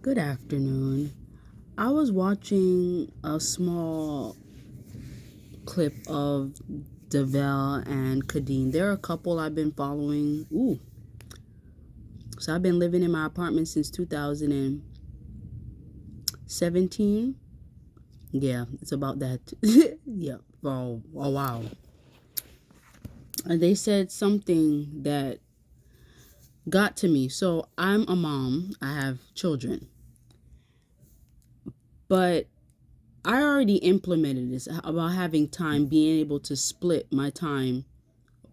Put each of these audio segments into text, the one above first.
Good afternoon. I was watching a small clip of Devell and Kadeen. They're a couple I've been following. So I've been living in my apartment since 2017. Yeah, it's about that. Yeah. Oh, wow. And they said something that got to me. So I'm a mom. I have children. But I already implemented this about having time, being able to split my time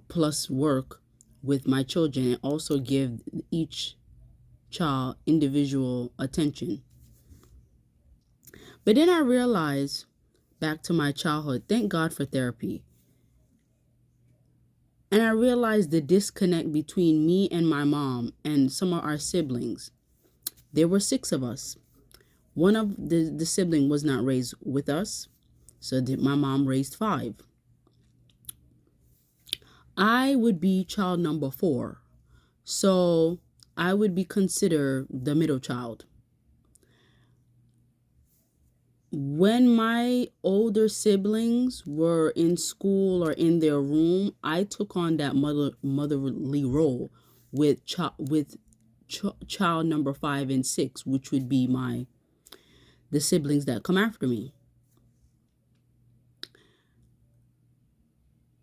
plus work with my children and also give each child individual attention. But then I realized back to my childhood, thank God for therapy. And I realized the disconnect between me and my mom and some of our siblings. There were 6 of us. One of the sibling was not raised with us, so my mom raised 5. I would be child number 4. So I would be considered the middle child. When my older siblings were in school or in their room, I took on that motherly role with child number 5 and 6, which would be the siblings that come after me.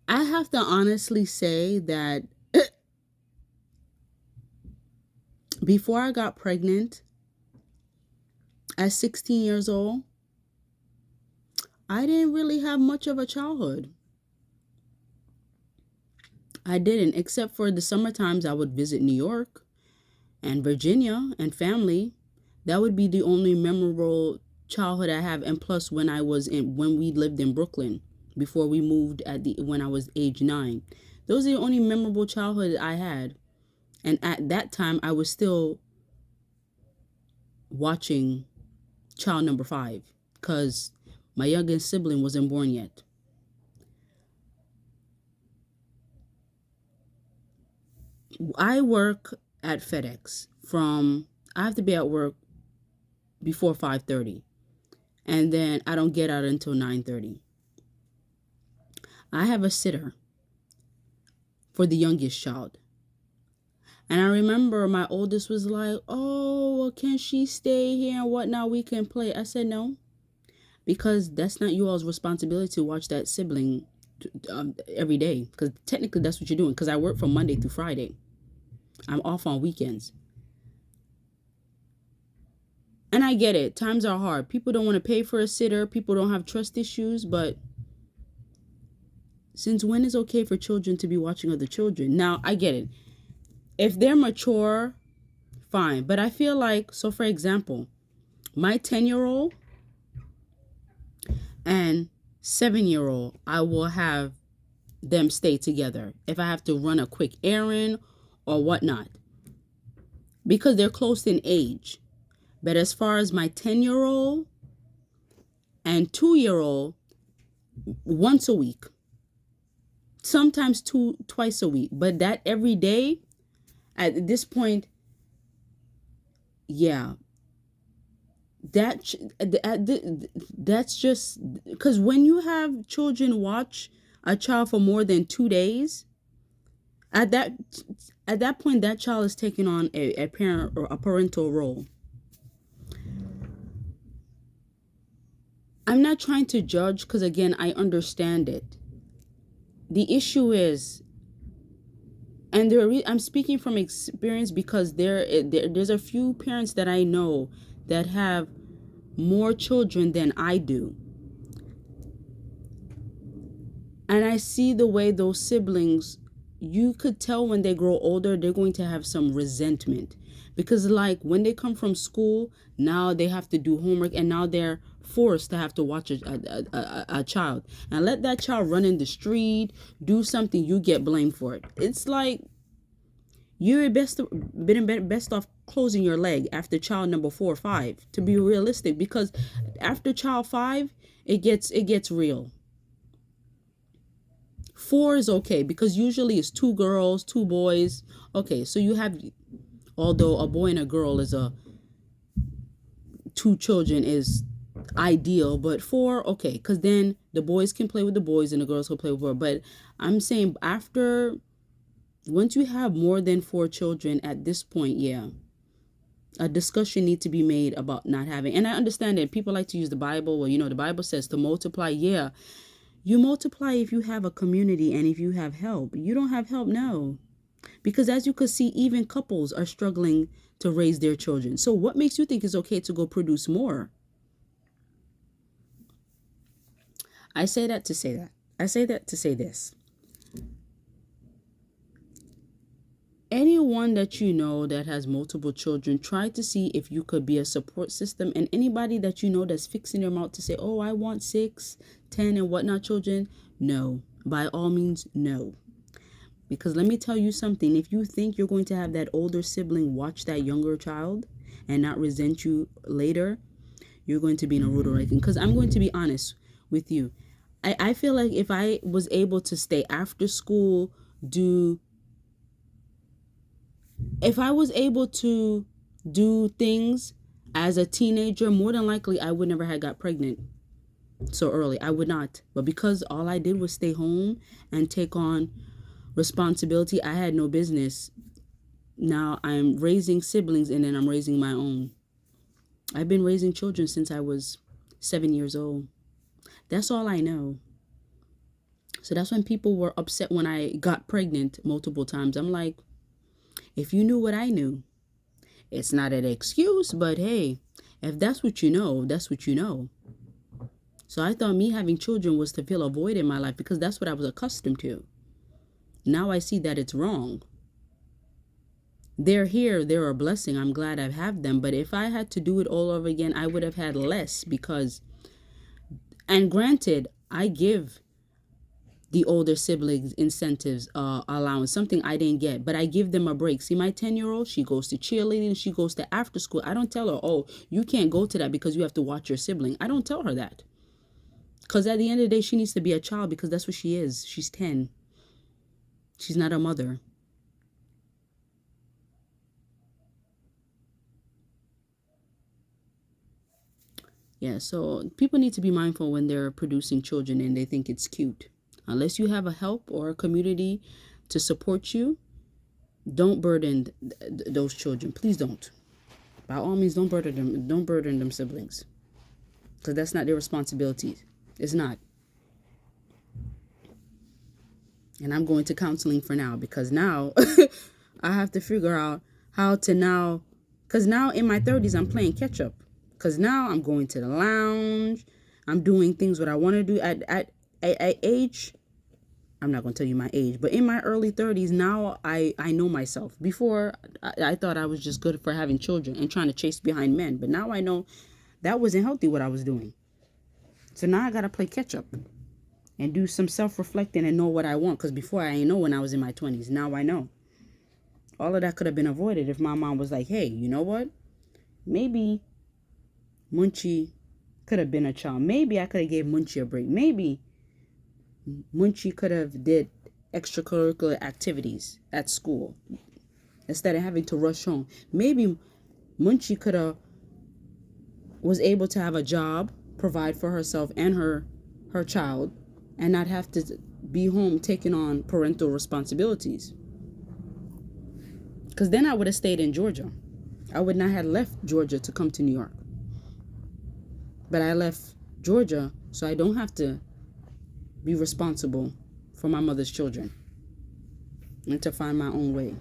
I have to honestly say that before I got pregnant at 16 years old, I didn't really have much of a childhood. I didn't, except for the summer times I would visit New York and Virginia and family. That would be the only memorable childhood I have. And plus, when we lived in Brooklyn before we moved when I was age 9, those are the only memorable childhood I had. And at that time, I was still watching child number 5 because my youngest sibling wasn't born yet. I work at FedEx I have to be at work before 5:30, and then I don't get out until 9:30. I have a sitter for the youngest child. And I remember my oldest was like, oh, well, can she stay here and whatnot? We can play. I said no, because that's not you all's responsibility to watch that sibling every day, because technically that's what you're doing, because I work from Monday through Friday. I'm off on weekends. And I get it. Times are hard. People don't want to pay for a sitter. People don't have trust issues. But since when is it okay for children to be watching other children? Now, I get it. If they're mature, fine. But I feel like, so for example, my 10-year-old and 7-year-old, I will have them stay together if I have to run a quick errand or whatnot, because they're close in age. But as far as my 10-year-old and 2-year-old, once a week, sometimes twice a week, but that every day at this point, yeah, that's just because when you have children watch a child for more than 2 days, at that point that child is taking on a parent or a parental role. I'm not trying to judge, because again, I understand it. The issue is, and I'm speaking from experience, because there's a few parents that I know that have more children than I do. And I see the way those siblings, you could tell when they grow older, they're going to have some resentment. Because like when they come from school, now they have to do homework, and now they're forced to have to watch a child. And let that child run in the street, do something, you get blamed for it. It's like you're best off closing your leg after child number 4 or 5, to be realistic, because after child 5, it gets real. 4 is okay, because usually it's 2 girls, 2 boys. Okay, so you have, although a boy and a girl is 2 children is ideal, but 4, okay, because then the boys can play with the boys and the girls can play with girls. But I'm saying once you have more than 4 children at this point, yeah, a discussion need to be made about not having. And I understand that people like to use the Bible. Well, the Bible says to multiply. Yeah, you multiply if you have a community and if you have help. You don't have help, no. Because as you could see, even couples are struggling to raise their children. So what makes you think it's okay to go produce more? I say that to say that. I say that to say this. Anyone that you know that has multiple children, try to see if you could be a support system. And anybody that you know that's fixing their mouth to say, oh, I want 6, 10 and whatnot children, no. By all means, no. Because let me tell you something. If you think you're going to have that older sibling watch that younger child and not resent you later, you're going to be in a rude awakening. Because I'm going to be honest with you. I feel like if I was able to stay after school, if I was able to do things as a teenager, more than likely I would never have got pregnant so early. I would not. But because all I did was stay home and take on responsibility, I had no business. Now I'm raising siblings and then I'm raising my own. I've been raising children since I was 7 years old. That's all I know. So that's when people were upset when I got pregnant multiple times. I'm like, if you knew what I knew, it's not an excuse, but hey, if that's what you know, that's what you know. So I thought me having children was to fill a void in my life because that's what I was accustomed to. Now I see that it's wrong. They're here, they're a blessing. I'm glad I have them. But if I had to do it all over again, I would have had less because, and granted, I give the older siblings incentives, allowance, something I didn't get, but I give them a break. See, my 10-year-old, she goes to cheerleading, she goes to after school. I don't tell her, oh, you can't go to that because you have to watch your sibling. I don't tell her that. Because at the end of the day, she needs to be a child because that's what she is. She's 10. She's not a mother. Yeah, so people need to be mindful when they're producing children and they think it's cute. Unless you have a help or a community to support you, don't burden those children. Please don't. By all means, don't burden them. Don't burden them siblings, because that's not their responsibility. It's not. And I'm going to counseling for now because now I have to figure out how to now, because now in my 30s I'm playing catch up. Because now I'm going to the lounge. I'm doing things what I want to do at age. I'm not going to tell you my age, but in my early 30s, now I know myself. Before, I thought I was just good for having children and trying to chase behind men. But now I know that wasn't healthy what I was doing. So now I got to play catch up and do some self-reflecting and know what I want. Because before I didn't know when I was in my 20s. Now I know. All of that could have been avoided if my mom was like, hey, you know what? Maybe Munchie could have been a child. Maybe I could have gave Munchie a break. Maybe Munchie could have did extracurricular activities at school instead of having to rush home. Maybe Munchie could have was able to have a job, provide for herself and her child, and not have to be home taking on parental responsibilities. Because then I would have stayed in Georgia. I would not have left Georgia to come to New York. But I left Georgia so I don't have to be responsible for my mother's children and to find my own way.